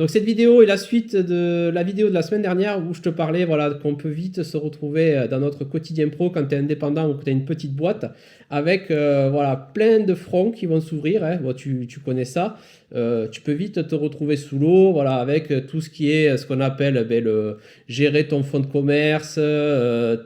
Donc cette vidéo est la suite de la vidéo de la semaine dernière où je te parlais voilà, qu'on peut vite se retrouver dans notre quotidien pro quand tu es indépendant ou que tu as une petite boîte avec voilà, plein de fronts qui vont s'ouvrir. Hein. Bon, tu connais ça. Tu peux vite te retrouver sous l'eau voilà, avec tout ce qui est ce qu'on appelle gérer ton fonds de commerce,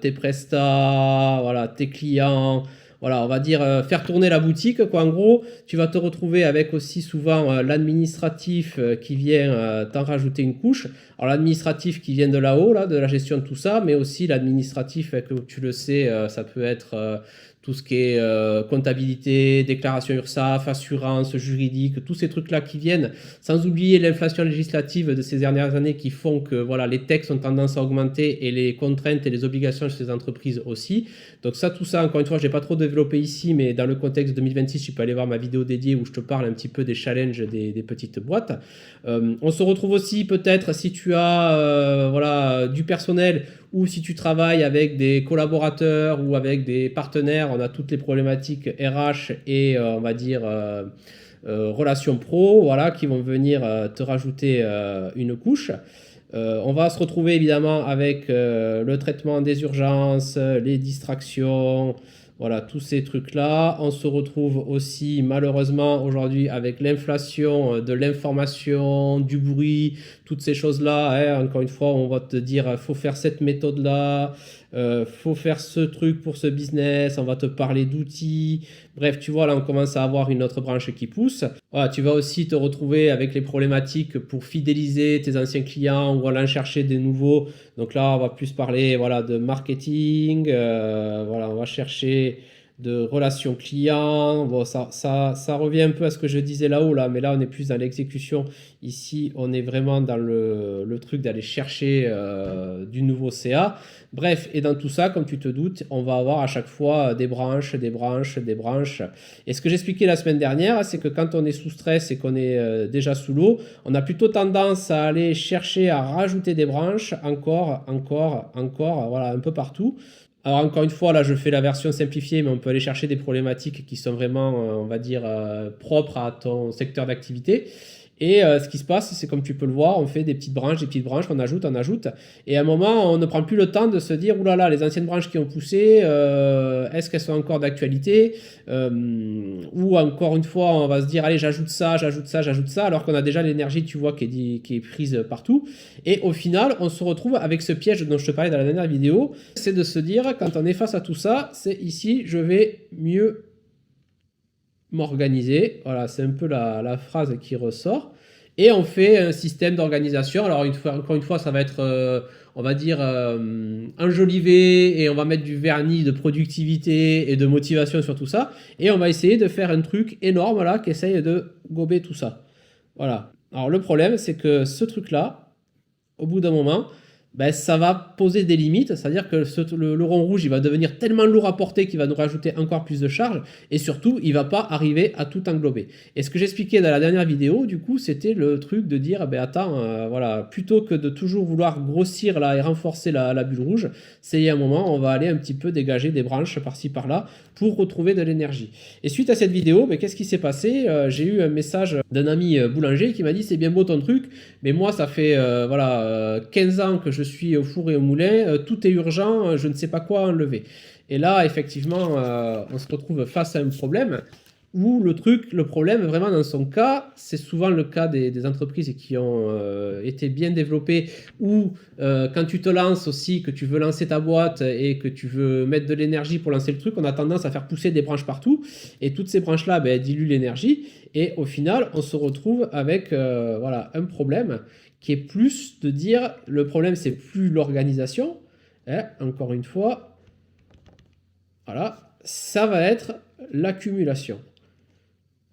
tes prestats, voilà, tes clients. Voilà, on va dire faire tourner la boutique, quoi. En gros, tu vas te retrouver avec aussi souvent l'administratif qui vient t'en rajouter une couche. Alors l'administratif qui vient de là-haut, là, de la gestion de tout ça, mais aussi l'administratif, que tu le sais, ça peut être tout ce qui est comptabilité, déclaration URSSAF, assurance, juridique, tous ces trucs-là qui viennent, sans oublier l'inflation législative de ces dernières années qui font que voilà, les textes ont tendance à augmenter et les contraintes et les obligations chez les entreprises aussi. Donc ça, tout ça, encore une fois, je n'ai pas trop développé ici, mais dans le contexte 2026, tu peux aller voir ma vidéo dédiée où je te parle un petit peu des challenges des petites boîtes. On se retrouve aussi peut-être si tu as voilà, du personnel ou si tu travailles avec des collaborateurs ou avec des partenaires, on a toutes les problématiques RH et on va dire relations pro, voilà, qui vont venir te rajouter une couche. On va se retrouver évidemment avec le traitement des urgences, les distractions, voilà, tous ces trucs-là. On se retrouve aussi malheureusement aujourd'hui avec l'inflation de l'information, du bruit, toutes ces choses-là. Hein. Encore une fois, on va te dire, faut faire cette méthode-là, faut faire ce truc pour ce business, on va te parler d'outils. Bref, tu vois, là, on commence à avoir une autre branche qui pousse. Voilà, tu vas aussi te retrouver avec les problématiques pour fidéliser tes anciens clients ou aller en chercher des nouveaux. Donc là, on va plus parler voilà, de marketing. Voilà, on va chercher de relations clients. Bon, ça revient un peu à ce que je disais là-haut, là, mais là, on est plus dans l'exécution. Ici, on est vraiment dans le truc d'aller chercher du nouveau CA. Bref, et dans tout ça, comme tu te doutes, on va avoir à chaque fois des branches, des branches, des branches. Et ce que j'expliquais la semaine dernière, c'est que quand on est sous stress et qu'on est déjà sous l'eau, on a plutôt tendance à aller chercher à rajouter des branches, encore, voilà, un peu partout. Alors encore une fois, là je fais la version simplifiée, mais on peut aller chercher des problématiques qui sont vraiment, on va dire, propres à ton secteur d'activité. Et ce qui se passe, c'est comme tu peux le voir, on fait des petites branches, on ajoute, on ajoute. Et à un moment, on ne prend plus le temps de se dire, oulala, les anciennes branches qui ont poussé, est-ce qu'elles sont encore d'actualité ou encore une fois, on va se dire, allez, j'ajoute ça, alors qu'on a déjà l'énergie, tu vois, qui est prise partout. Et au final, on se retrouve avec ce piège dont je te parlais dans la dernière vidéo, c'est de se dire, quand on est face à tout ça, c'est ici, je vais mieux m'organiser. Voilà, c'est un peu la phrase qui ressort. Et on fait un système d'organisation. Alors, encore une fois, ça va être, on va dire, enjolivé et on va mettre du vernis de productivité et de motivation sur tout ça. Et on va essayer de faire un truc énorme là qui essaye de gober tout ça. Voilà. Alors, le problème, c'est que ce truc-là, au bout d'un moment, ben, ça va poser des limites, c'est-à-dire que le rond rouge il va devenir tellement lourd à porter qu'il va nous rajouter encore plus de charge et surtout il va pas arriver à tout englober. Et ce que j'expliquais dans la dernière vidéo du coup c'était le truc de dire ben attends voilà, plutôt que de toujours vouloir grossir là et renforcer la bulle rouge, c'est un moment on va aller un petit peu dégager des branches par-ci par-là pour retrouver de l'énergie. Et suite à cette vidéo, ben, qu'est-ce qui s'est passé? J'ai eu un message d'un ami boulanger qui m'a dit c'est bien beau ton truc, mais moi ça fait voilà 15 ans que je suis au four et au moulin, tout est urgent, je ne sais pas quoi enlever. Et là, effectivement, on se retrouve face à un problème où le problème, vraiment dans son cas, c'est souvent le cas des entreprises qui ont été bien développées, ou quand tu te lances aussi, que tu veux lancer ta boîte et que tu veux mettre de l'énergie pour lancer le truc, on a tendance à faire pousser des branches partout, et toutes ces branches-là ben, diluent l'énergie, et au final, on se retrouve avec voilà, un problème qui est plus de dire, le problème c'est plus l'organisation, hein, encore une fois, voilà, ça va être l'accumulation.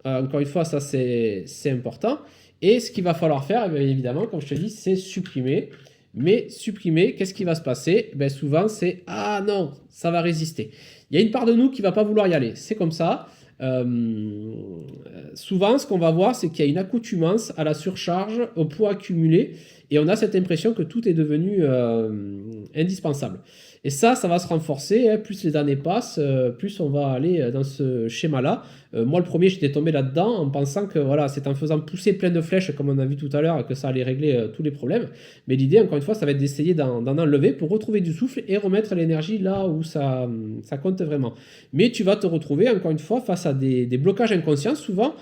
Encore une fois, ça c'est important. Et ce qu'il va falloir faire, bien évidemment, comme je te dis, c'est supprimer. Mais supprimer, qu'est-ce qui va se passer? Ben, souvent, c'est « Ah non, ça va résister ». Il y a une part de nous qui ne va pas vouloir y aller. C'est comme ça. Souvent, ce qu'on va voir, c'est qu'il y a une accoutumance à la surcharge, au poids accumulé. et on a cette impression que tout est devenu indispensable. Et ça va se renforcer, hein, plus les années passent, plus on va aller dans ce schéma-là. Moi, le premier, j'étais tombé là-dedans en pensant que voilà, c'est en faisant pousser plein de flèches, comme on a vu tout à l'heure, que ça allait régler tous les problèmes. Mais l'idée, encore une fois, ça va être d'essayer d'en enlever pour retrouver du souffle et remettre l'énergie là où ça compte vraiment. Mais tu vas te retrouver, encore une fois, face à des blocages inconscients, souvent.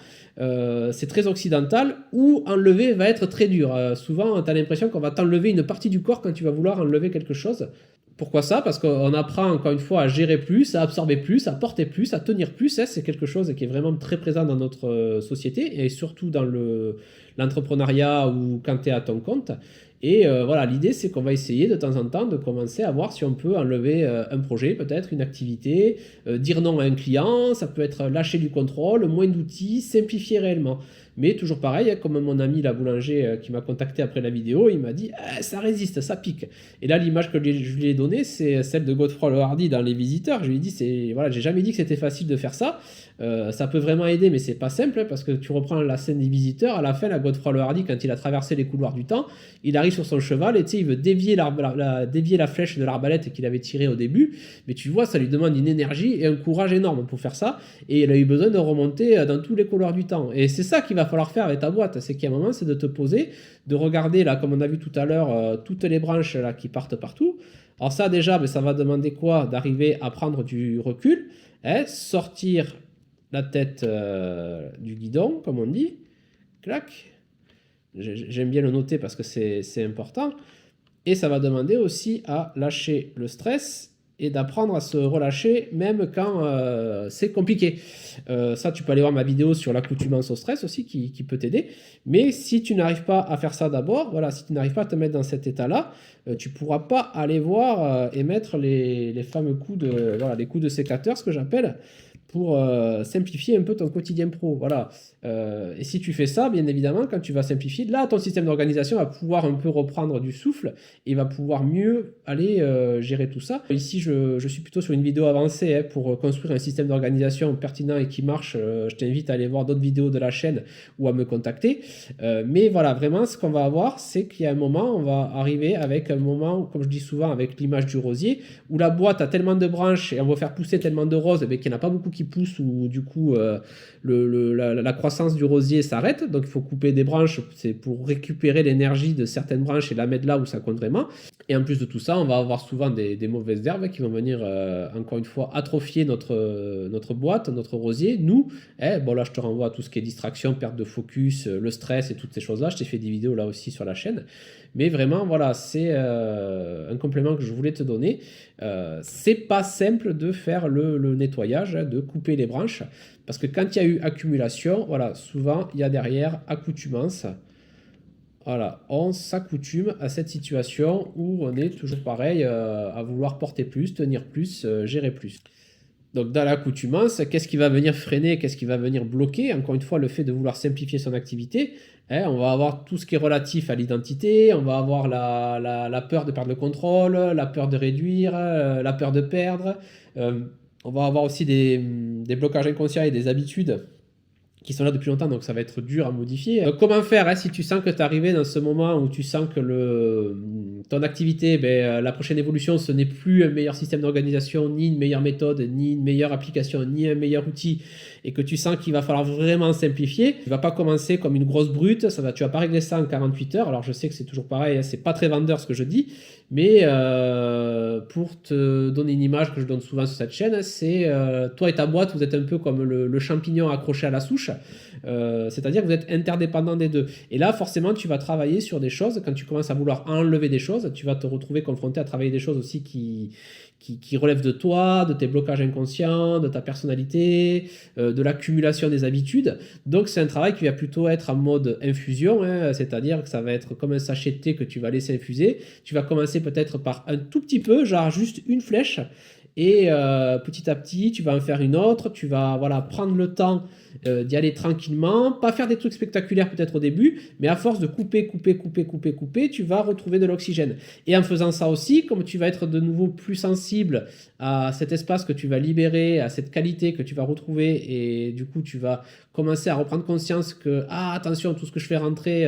C'est très occidental, où enlever va être très dur. Souvent, tu as l'impression qu'on va t'enlever une partie du corps quand tu vas vouloir enlever quelque chose. Pourquoi ça? Parce qu'on apprend encore une fois à gérer plus, à absorber plus, à porter plus, à tenir plus. Hein. C'est quelque chose qui est vraiment très présent dans notre société et surtout dans l'entrepreneuriat ou quand tu es à ton compte. Et voilà, l'idée c'est qu'on va essayer de temps en temps de commencer à voir si on peut enlever un projet, peut-être une activité, dire non à un client, ça peut être lâcher du contrôle, moins d'outils, simplifier réellement. Mais toujours pareil, hein, comme mon ami la boulanger qui m'a contacté après la vidéo, il m'a dit ça résiste, ça pique. Et là, l'image que je lui ai donnée, c'est celle de Godefroy Le Hardy dans Les Visiteurs. Je lui ai dit, voilà, j'ai jamais dit que c'était facile de faire ça. Ça peut vraiment aider, mais c'est pas simple, hein, parce que tu reprends la scène des Visiteurs, à la fin, la Godefroy Le Hardy, quand il a traversé les couloirs du temps, il arrive sur son cheval et tu sais, il veut dévier la flèche de l'arbalète qu'il avait tirée au début, mais tu vois, ça lui demande une énergie et un courage énorme pour faire ça, et il a eu besoin de remonter dans tous les couloirs du temps. Et c'est ça qu'il va falloir faire avec ta boîte, c'est qu'à un moment, c'est de te poser, de regarder, là, comme on a vu tout à l'heure, toutes les branches là, qui partent partout. Alors ça, déjà, ça va demander quoi? D'arriver à prendre du recul, hein, sortir la tête du guidon, comme on dit, clac. J'aime bien le noter parce que c'est important. Et ça va demander aussi à lâcher le stress et d'apprendre à se relâcher même quand c'est compliqué. Ça, tu peux aller voir ma vidéo sur l'accoutumance au stress aussi qui peut t'aider. Mais si tu n'arrives pas à faire ça d'abord, voilà, si tu n'arrives pas à te mettre dans cet état-là, tu ne pourras pas aller voir et mettre les fameux coups les coups de sécateur, ce que j'appelle, pour simplifier un peu ton quotidien pro. Voilà. Et si tu fais ça, bien évidemment, quand tu vas simplifier, là, ton système d'organisation va pouvoir un peu reprendre du souffle et va pouvoir mieux aller gérer tout ça. Ici, je suis plutôt sur une vidéo avancée hein, pour construire un système d'organisation pertinent et qui marche. Je t'invite à aller voir d'autres vidéos de la chaîne ou à me contacter. Mais voilà, vraiment, ce qu'on va avoir, c'est qu'il y a un moment, on va arriver avec un moment, comme je dis souvent, avec l'image du rosier, où la boîte a tellement de branches et on va faire pousser tellement de roses, mais qu'il n'y en a pas beaucoup qui poussent, ou du coup, la croissance du rosier s'arrête. Donc, il faut couper des branches, c'est pour récupérer l'énergie de certaines branches et la mettre là où ça compte vraiment. Et en plus de tout ça, on va avoir souvent des mauvaises herbes qui vont venir, encore une fois, atrophier notre boîte, notre rosier. Nous, bon là, je te renvoie à tout ce qui est distraction, perte de focus, le stress et toutes ces choses-là. Je t'ai fait des vidéos là aussi sur la chaîne. Mais vraiment, voilà, c'est un complément que je voulais te donner. C'est pas simple de faire le nettoyage, hein, de couper les branches. Parce que quand il y a eu accumulation, voilà, souvent, il y a derrière accoutumance. Voilà, on s'accoutume à cette situation où on est toujours pareil, à vouloir porter plus, tenir plus, gérer plus. Donc dans l'accoutumance, qu'est-ce qui va venir freiner, qu'est-ce qui va venir bloquer? Encore une fois, le fait de vouloir simplifier son activité, hein, on va avoir tout ce qui est relatif à l'identité, on va avoir la peur de perdre le contrôle, la peur de réduire, la peur de perdre. On va avoir aussi des blocages inconscients et des habitudes qui sont là depuis longtemps, donc ça va être dur à modifier. Donc comment faire hein, si tu sens que tu es arrivé dans ce moment où tu sens que ton activité, la prochaine évolution, ce n'est plus un meilleur système d'organisation, ni une meilleure méthode, ni une meilleure application, ni un meilleur outil, et que tu sens qu'il va falloir vraiment simplifier, tu ne vas pas commencer comme une grosse brute, tu vas pas régler ça en 48 heures. Alors je sais que c'est toujours pareil, hein, c'est pas très vendeur ce que je dis, mais pour te donner une image que je donne souvent sur cette chaîne, c'est toi et ta boîte, vous êtes un peu comme le champignon accroché à la souche, c'est-à-dire que vous êtes interdépendants des deux. Et là, forcément, tu vas travailler sur des choses, quand tu commences à vouloir enlever des choses, tu vas te retrouver confronté à travailler des choses aussi qui relèvent de toi, de tes blocages inconscients, de ta personnalité, de l'accumulation des habitudes. Donc c'est un travail qui va plutôt être en mode infusion, hein, c'est-à-dire que ça va être comme un sachet de thé que tu vas laisser infuser. Tu vas commencer peut-être par un tout petit peu, genre juste une flèche, et petit à petit, tu vas en faire une autre, tu vas voilà, prendre le temps d'y aller tranquillement, pas faire des trucs spectaculaires peut-être au début, mais à force de couper, tu vas retrouver de l'oxygène. Et en faisant ça aussi, comme tu vas être de nouveau plus sensible à cet espace que tu vas libérer, à cette qualité que tu vas retrouver, et du coup tu vas commencer à reprendre conscience que, ah attention, tout ce que je fais rentrer,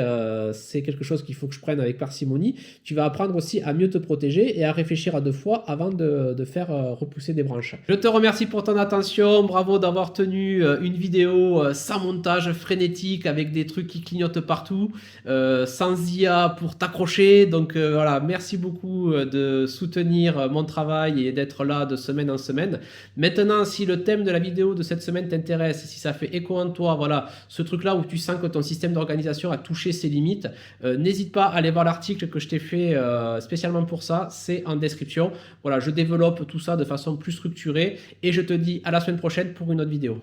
c'est quelque chose qu'il faut que je prenne avec parcimonie, tu vas apprendre aussi à mieux te protéger et à réfléchir à deux fois avant de faire repousser des branches. Je te remercie pour ton attention, bravo d'avoir tenu une vidéo sans montage frénétique avec des trucs qui clignotent partout, sans IA pour t'accrocher, donc voilà, merci beaucoup de soutenir mon travail et d'être là de semaine en semaine. Maintenant, si le thème de la vidéo de cette semaine t'intéresse, si ça fait écho en toi, voilà, ce truc-là où tu sens que ton système d'organisation a touché ses limites, n'hésite pas à aller voir l'article que je t'ai fait spécialement pour ça, c'est en description. Voilà, je développe tout ça de façon plus structurée et je te dis à la semaine prochaine pour une autre vidéo.